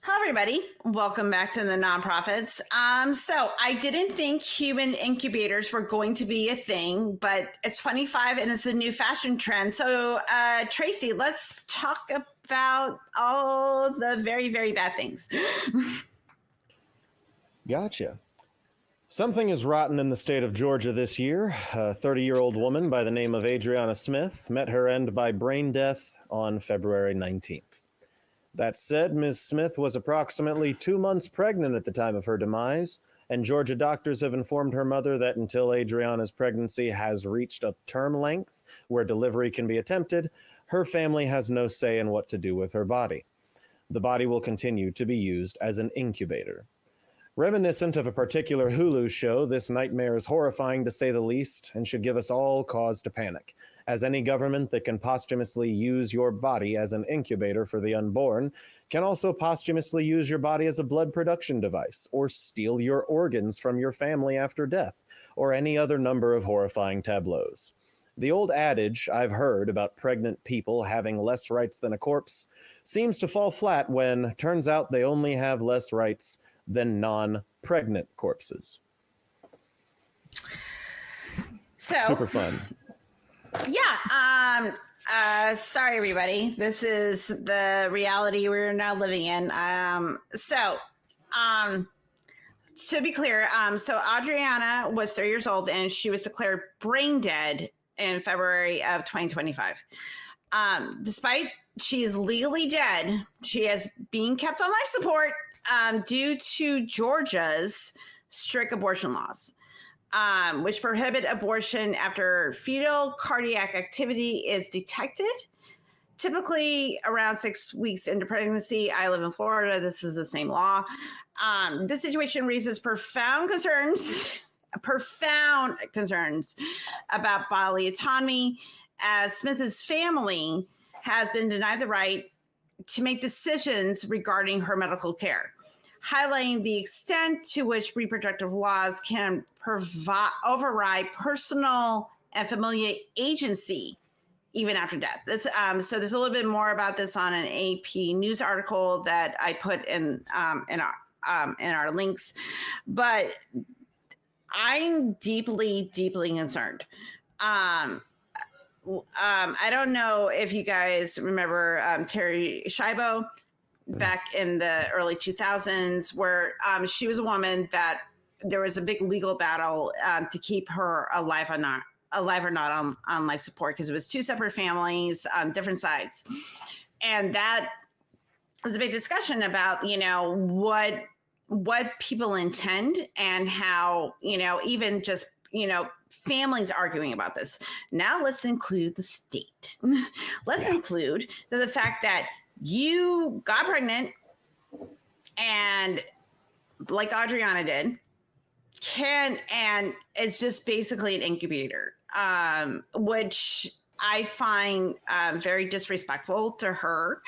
Hello, everybody. Welcome back to the Nonprofits. So I didn't think human incubators were going to be a thing, but it's 25 and it's a new fashion trend. So, Tracy, let's talk about all the very, very bad things. Gotcha. Something is rotten in the state of Georgia this year. A 30-year-old woman by the name of Adriana Smith met her end by brain death on February 19th. That said, Ms. Smith was approximately 2 months pregnant at the time of her demise, and Georgia doctors have informed her mother that until Adriana's pregnancy has reached a term length where delivery can be attempted, her family has no say in what to do with her body. The body will continue to be used as an incubator. Reminiscent of a particular Hulu show, this nightmare is horrifying to say the least and should give us all cause to panic, as any government that can posthumously use your body as an incubator for the unborn can also posthumously use your body as a blood production device, or steal your organs from your family after death, or any other number of horrifying tableaus. The old adage I've heard about pregnant people having less rights than a corpse seems to fall flat when turns out they only have less rights than non-pregnant corpses. So, super fun. Yeah. Sorry, everybody. This is the reality we're now living in. To be clear, so Adriana was 30 years old and she was declared brain dead in February of 2025. Despite she is legally dead, she is being kept on life support due to Georgia's strict abortion laws, which prohibit abortion after fetal cardiac activity is detected, typically around 6 weeks into pregnancy. I live in Florida. This is the same law. This situation raises profound concerns about bodily autonomy, as Smith's family has been denied the right to make decisions regarding her medical care, highlighting the extent to which reproductive laws can override personal and familial agency even after death. So there's a little bit more about this on an AP news article that I put in our links, but I'm deeply, deeply concerned. I don't know if you guys remember Terry Schiavo back in the early 2000s, where she was a woman that there was a big legal battle to keep her alive or not on life support, because it was two separate families on different sides. And that was a big discussion about, what people intend and how, even just, families arguing about this. Now let's include the state. Let's include the fact that you got pregnant and, like Adriana did, and it's just basically an incubator, which I find very disrespectful to her,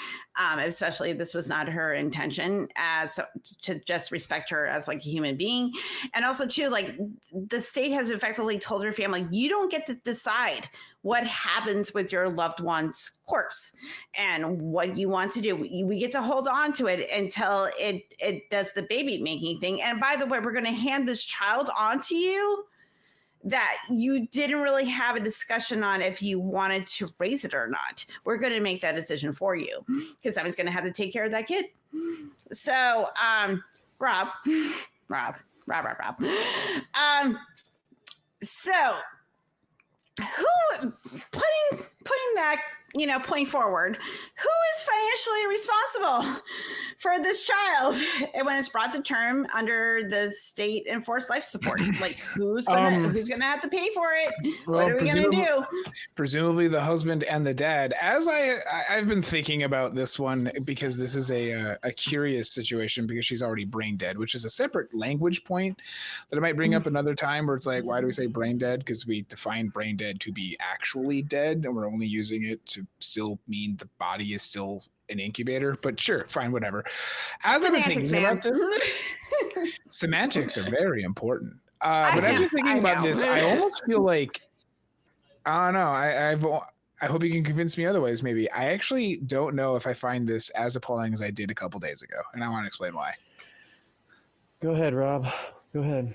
especially if this was not her intention, as to just respect her as like a human being. And also too, like, the state has effectively told her family, you don't get to decide what happens with your loved one's corpse and what you want to do. We get to hold on to it until it does the baby making thing. And by the way, we're going to hand this child on to you that you didn't really have a discussion on if you wanted to raise it or not. We're going to make that decision for you, because someone's going to have to take care of that kid. So, Rob. So who putting that, point forward, who is financially responsible for this child when it's brought to term under the state enforced life support? Like, who's gonna have to pay for it? Well, what are we gonna do? Presumably the husband and the dad. As I've been thinking about this one, because this is a curious situation, because she's already brain dead, which is a separate language point that I might bring up another time, where it's like, why do we say brain dead? Because we define brain dead to be actually dead, and we're only using it to still mean the body is still an incubator. But sure, fine, whatever. As I've been thinking about this, semantics are very important. But as we're thinking about this, I almost feel like, I don't know, I hope you can convince me otherwise. Maybe I actually don't know if I find this as appalling as I did a couple days ago, and I want to explain why. Go ahead, Rob. Go ahead.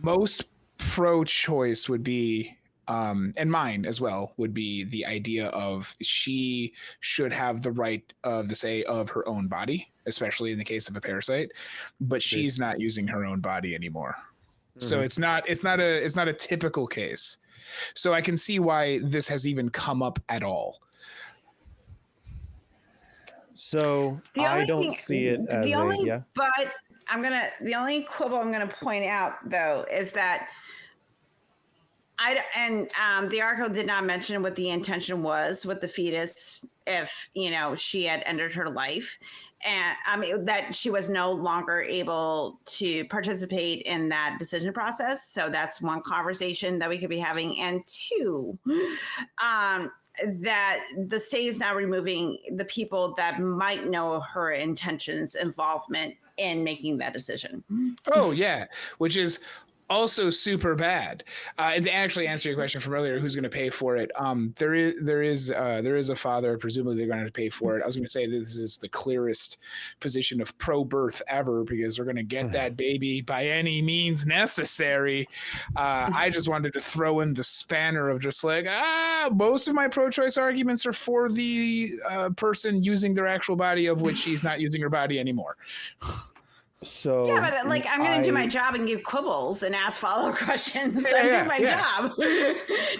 Most pro-choice would be, and mine as well, would be the idea of she should have the right of the say of her own body, especially in the case of a parasite, but she's not using her own body anymore. So it's not a typical case. So I can see why this has even come up at all. So I don't see it as the only quibble I'm gonna point out though is that the article did not mention what the intention was with the fetus if she had ended her life, and that she was no longer able to participate in that decision process. So that's one conversation that we could be having, and two, that the state is now removing the people that might know her intentions, involvement in making that decision. Oh yeah, which is also super bad. And to actually answer your question from earlier, who's going to pay for it? There is a father. Presumably, they're going to pay for it. I was going to say this is the clearest position of pro-birth ever because we're going to get that baby by any means necessary. I just wanted to throw in the spanner of just like, most of my pro-choice arguments are for the person using their actual body, of which she's not using her body anymore. So yeah, but I'm going to do my job and give quibbles and ask follow-up questions. I'm doing my job.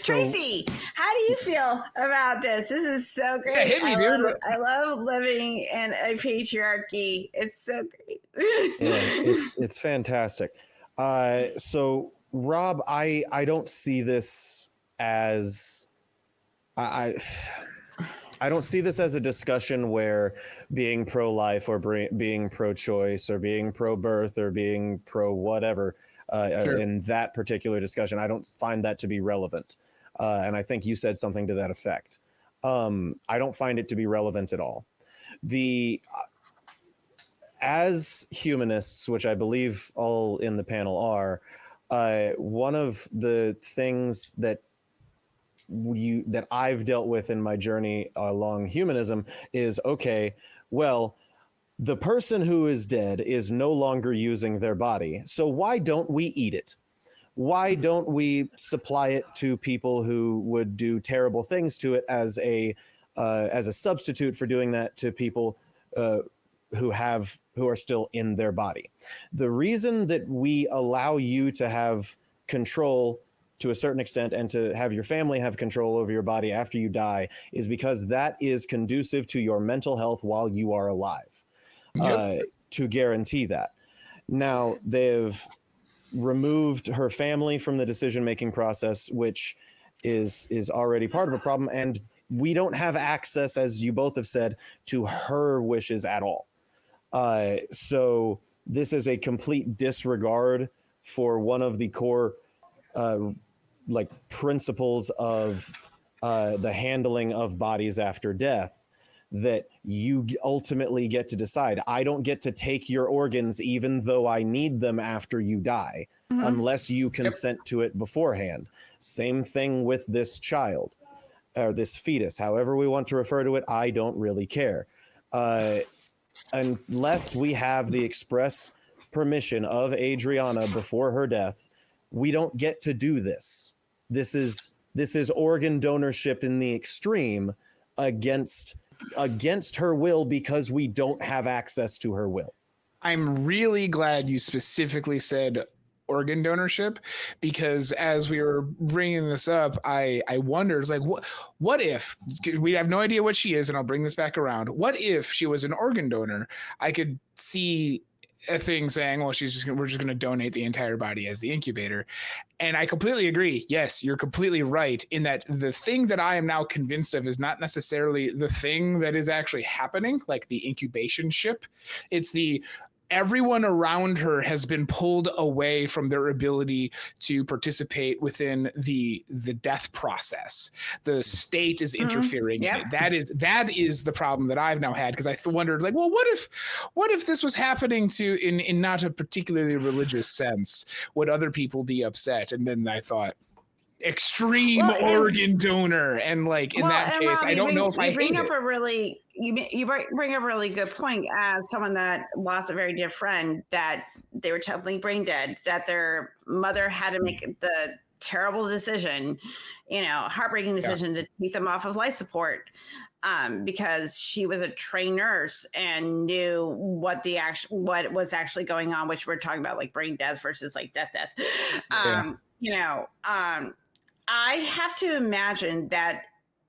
Tracy, how do you feel about this? This is so great. Hit me, dude. I love living in a patriarchy. It's so great. It's fantastic. So Rob, I don't see this as I don't see this as a discussion where being pro-life or being pro-choice or being pro-birth or being pro-whatever in that particular discussion. I don't find that to be relevant. And I think you said something to that effect. I don't find it to be relevant at all. As humanists, which I believe all in the panel are, one of the things that I've dealt with in my journey along humanism is, okay, well, the person who is dead is no longer using their body. So why don't we eat it? Why don't we supply it to people who would do terrible things to it as a substitute for doing that to people who are still in their body? The reason that we allow you to have control to a certain extent and to have your family have control over your body after you die is because that is conducive to your mental health while you are alive. To guarantee that. Now, they've removed her family from the decision-making process, which is already part of a problem, and we don't have access, as you both have said, to her wishes at all. So this is a complete disregard for one of the core principles of the handling of bodies after death that you ultimately get to decide. I don't get to take your organs even though I need them after you die, unless you consent to it beforehand. Same thing with this child or this fetus, however we want to refer to it. I don't really care. Unless we have the express permission of Adriana before her death, we don't get to do this. This is organ donorship in the extreme against her will because we don't have access to her will. I'm really glad you specifically said organ donorship, because as we were bringing this up, I wondered, like, what if we have no idea what she is, and I'll bring this back around. What if she was an organ donor? I could see a thing saying, well, we're just going to donate the entire body as the incubator. And I completely agree. Yes, you're completely right in that the thing that I am now convinced of is not necessarily the thing that is actually happening, like the incubation ship. It's everyone around her has been pulled away from their ability to participate within the death process. The state is interfering in it. That is the problem that I've now had, because I wondered, like, well, what if this was happening in not a particularly religious sense? Would other people be upset? And then I thought, extreme organ donor, and like in that case, Rob, I don't know if I bring hate up it. a really you bring up a really good point as someone that lost a very dear friend that they were totally brain dead, that their mother had to make the terrible decision, heartbreaking decision to take them off of life support, because she was a trained nurse and knew what was actually going on, which we're talking about, like brain death versus like death. I have to imagine that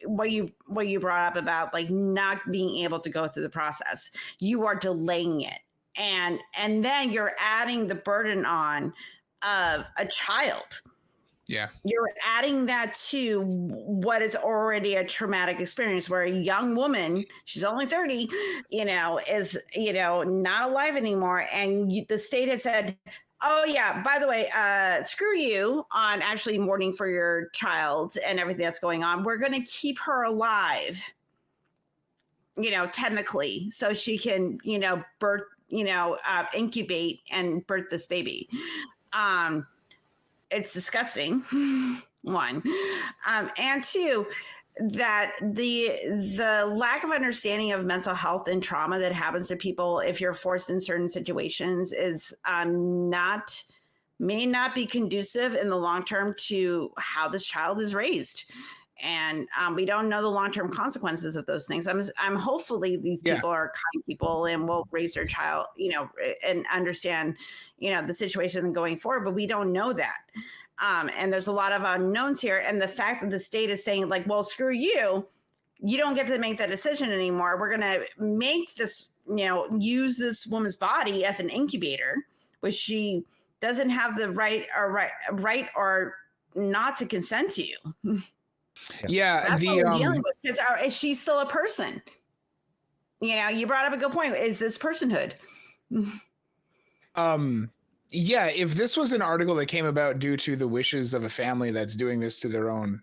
what you brought up about like not being able to go through the process, you are delaying it, and then you're adding the burden on of a child. Yeah. You're adding that to what is already a traumatic experience, where a young woman, she's only 30, is, not alive anymore. And the state has said, oh yeah, by the way, screw you on actually mourning for your child and everything that's going on. We're going to keep her alive, technically, so she can, birth, incubate and birth this baby. It's disgusting. One, and two, that the lack of understanding of mental health and trauma that happens to people if you're forced in certain situations is may not be conducive in the long term to how this child is raised. And we don't know the long-term consequences of those things. I'm hopefully these people are kind people and will raise their child, and understand, the situation going forward. But we don't know that, and there's a lot of unknowns here. And the fact that the state is saying, like, well, screw you, you don't get to make that decision anymore. We're going to make this, use this woman's body as an incubator, which she doesn't have the right or not to consent to. Yeah, that's what we're dealing with, because is she still a person? You brought up a good point. Is this personhood? Yeah, if this was an article that came about due to the wishes of a family that's doing this to their own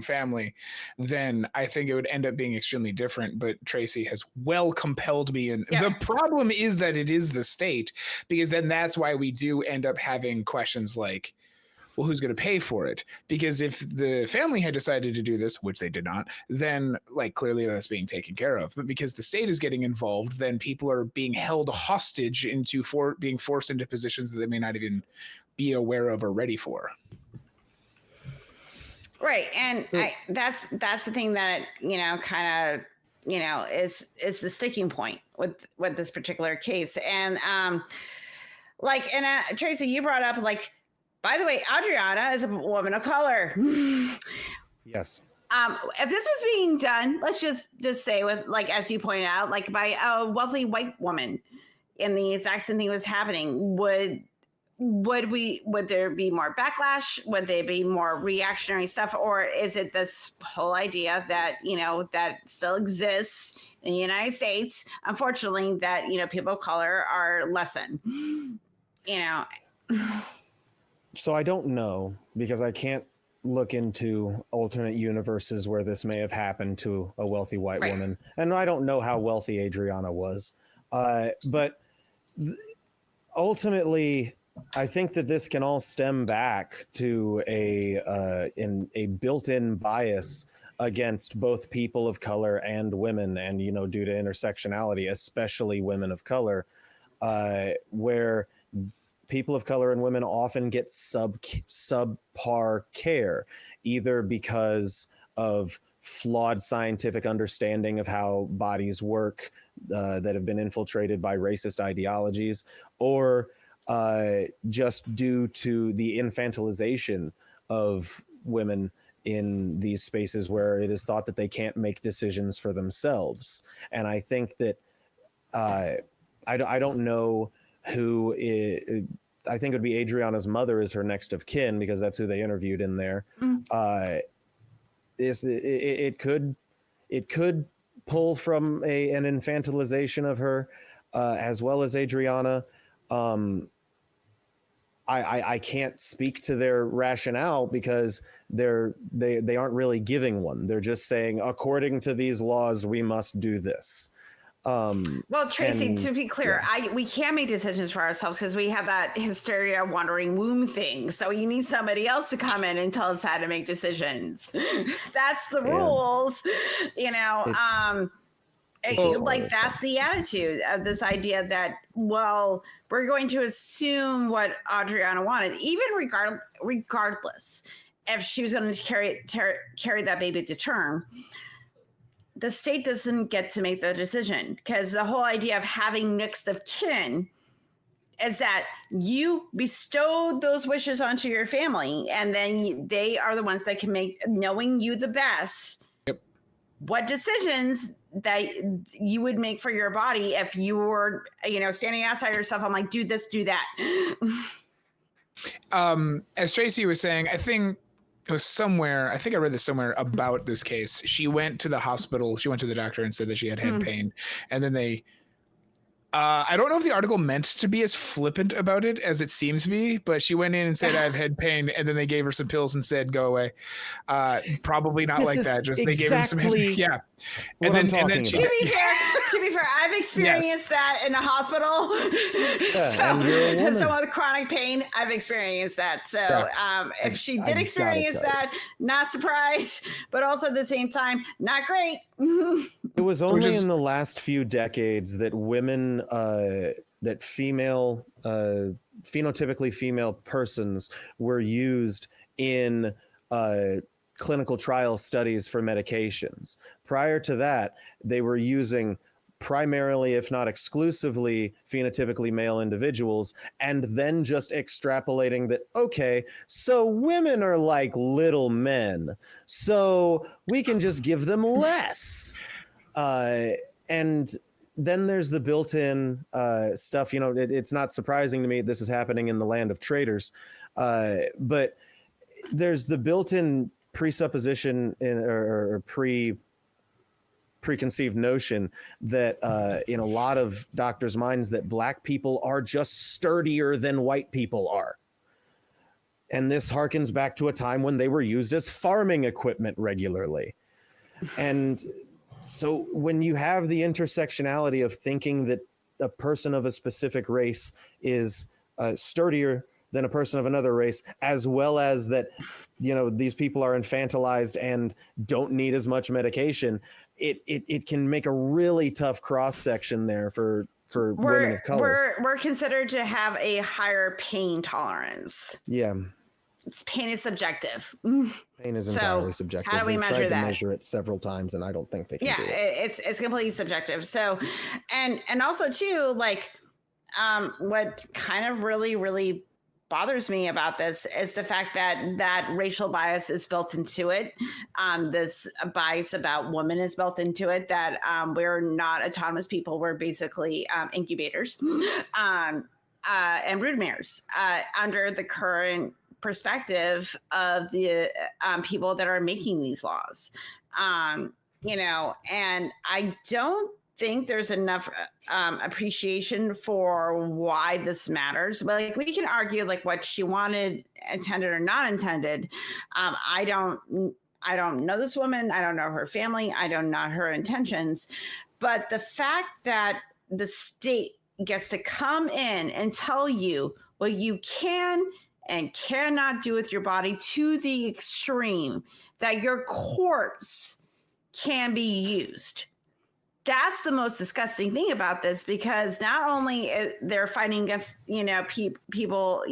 family, then I think it would end up being extremely different. But Tracy has well compelled me. And the problem is that it is the state, because then that's why we do end up having questions like, well, who's going to pay for it? Because if the family had decided to do this, which they did not, then like clearly that's being taken care of. But because the state is getting involved, then people are being held hostage into being forced into positions that they may not even be aware of or ready for. Right. And that's the thing that, kind of, is the sticking point with this particular case. And Tracy, you brought up, like, by the way, Adriana is a woman of color. Yes. If this was being done, let's just say, with, like, as you pointed out, like by a wealthy white woman, and the exact same thing was happening, would there be more backlash? Would there be more reactionary stuff? Or is it this whole idea that, that still exists in the United States, unfortunately, that, people of color are less than, So I don't know, because I can't look into alternate universes where this may have happened to a wealthy white woman. And I don't know how wealthy Adriana was. But ultimately, I think that this can all stem back to a built-in bias against both people of color and women, and, due to intersectionality, especially women of color, where people of color and women often get subpar care, either because of flawed scientific understanding of how bodies work that have been infiltrated by racist ideologies, or just due to the infantilization of women in these spaces where it is thought that they can't make decisions for themselves. And I think that I don't know who I think it would be Adriana's mother is her next of kin, because that's who they interviewed in there. It could pull from an infantilization of her, as well as Adriana. I can't speak to their rationale, because they aren't really giving one. They're just saying, according to these laws, we must do this. Well, Tracy, and- to be clear, we can't make decisions for ourselves because we have that hysteria wandering womb thing. So you need somebody else to come in and tell us how to make decisions. That's the rules, It's just one of like those that's the attitude of this idea that, well, we're going to assume what Adriana wanted, even regardless if she was going to carry that baby to term. The state doesn't get to make the decision because the whole idea of having next of kin is that you bestowed those wishes onto your family, and then they are the ones that can make, knowing you the best, what decisions that you would make for your body if you were, standing outside yourself. I'm like, do this, do that. As Tracy was saying, I think it was somewhere, I think I read this somewhere about this case. She went to the hospital, she went to the doctor and said that she had head pain. And then they, I don't know if the article meant to be as flippant about it as it seems to be, but she went in and said, I have head pain. And then they gave her some pills and said, go away. Probably not like that. Just they gave her some, yeah. And then, to be fair, I've experienced that in a hospital. And you're a woman. Someone with chronic pain, I've experienced that. So if she did experience that, not surprised, but also at the same time, not great. It was only in the last few decades that women, that female, phenotypically female persons were used in clinical trial studies for medications. Prior to that, they were using primarily, if not exclusively, phenotypically male individuals, and then just extrapolating that, okay, so women are like little men, so we can just give them less. And then there's the built-in stuff, it's not surprising to me this is happening in the land of traitors, but there's the built-in presupposition or preconceived notion that in a lot of doctors' minds that black people are just sturdier than white people are. And this harkens back to a time when they were used as farming equipment regularly. And so when you have the intersectionality of thinking that a person of a specific race is sturdier than a person of another race, as well as that, these people are infantilized and don't need as much medication, it can make a really tough cross section there for women of color. We're considered to have a higher pain tolerance. Yeah. Pain is subjective. Pain is entirely subjective. How do we measure tried that? to measure it several times, and I don't think they can do it. It's completely subjective. So, and also too, like, what kind of really bothers me about this is the fact that racial bias is built into it. This bias about women is built into it, that we're not autonomous people. We're basically incubators and broodmares under the current perspective of the people that are making these laws. And I don't think there's enough appreciation for why this matters. But like, we can argue like what she wanted, intended or not intended. I don't know this woman. I don't know her family. I don't know her intentions. But the fact that the state gets to come in and tell you what you can and cannot do with your body to the extreme that your courts can be used. That's the most disgusting thing about this, because not only they're fighting against, people,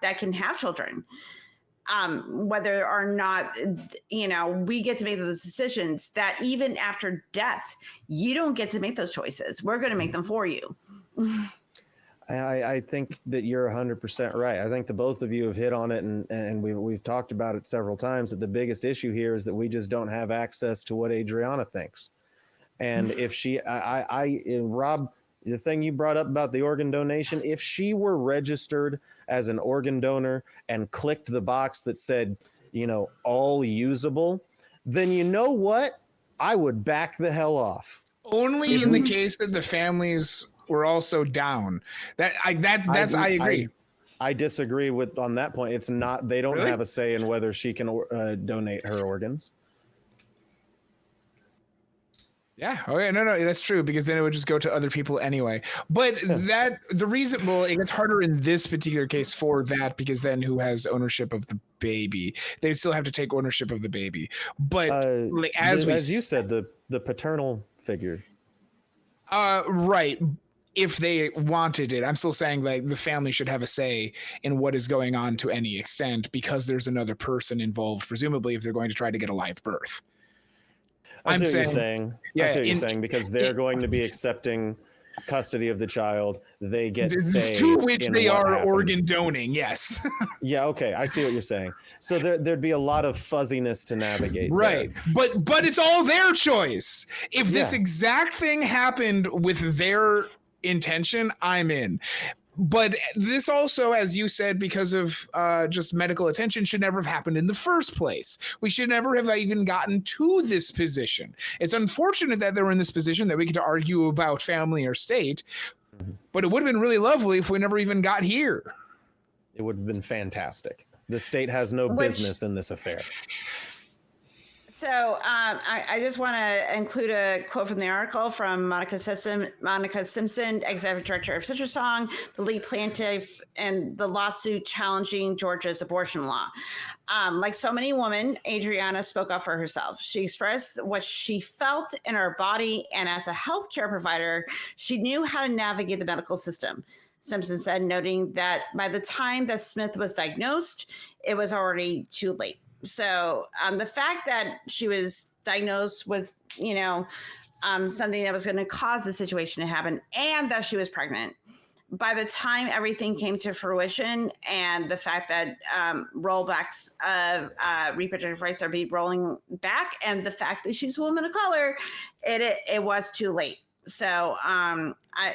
that can have children, whether or not, we get to make those decisions, that even after death, you don't get to make those choices. We're going to make them for you. I think that you're 100% right. I think the both of you have hit on it, and we've talked about it several times, that the biggest issue here is that we just don't have access to what Adriana thinks. And if she, Rob, the thing you brought up about the organ donation, if she were registered as an organ donor and clicked the box that said, all usable, then you know what? I would back the hell off. Only in the case that the families were also down. I agree. I disagree on that point. It's not, they don't Really? have a say in whether she can donate her organs. Yeah. Okay. No, that's true, because then it would just go to other people anyway. But the reason, well, it gets harder in this particular case for that, because then who has ownership of the baby? They still have to take ownership of the baby. But like, as you said, the paternal figure. Right. If they wanted it, I'm still saying like the family should have a say in what is going on to any extent, because there's another person involved, presumably, if they're going to try to get a live birth. I see what you're saying. Yeah, I see what you're saying, because they're going to be accepting custody of the child. They get say to which they are happens. organ donating. Yes. Yeah. Okay. I see what you're saying. So there'd be a lot of fuzziness to navigate. Right. There. But it's all their choice. If this exact thing happened with their intention, I'm in. But this also, as you said, because of just medical attention, should never have happened in the first place. We should never have even gotten to this position. It's unfortunate that they were in this position, that we get to argue about family or state, but it would have been really lovely if we never even got here. It would have been fantastic. The state has no business in this affair. So I just want to include a quote from the article from Monica Simpson, executive director of Citrus Song, the lead plaintiff in the lawsuit challenging Georgia's abortion law. Like so many women, Adriana spoke up for herself. She expressed what she felt in her body, and as a healthcare provider, she knew how to navigate the medical system. Simpson said, noting that by the time that Smith was diagnosed, it was already too late. So the fact that she was diagnosed with, something that was going to cause the situation to happen, and that she was pregnant, by the time everything came to fruition, and the fact that rollbacks of reproductive rights are being rolling back, and the fact that she's a woman of color, it was too late. So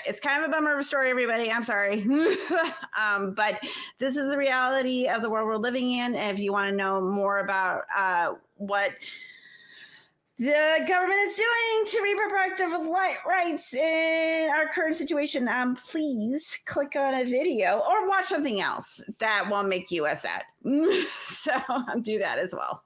it's kind of a bummer of a story, everybody. I'm sorry. But this is the reality of the world we're living in. And if you want to know more about what the government is doing to reproductive rights in our current situation, please click on a video or watch something else that will make you sad. So do that as well.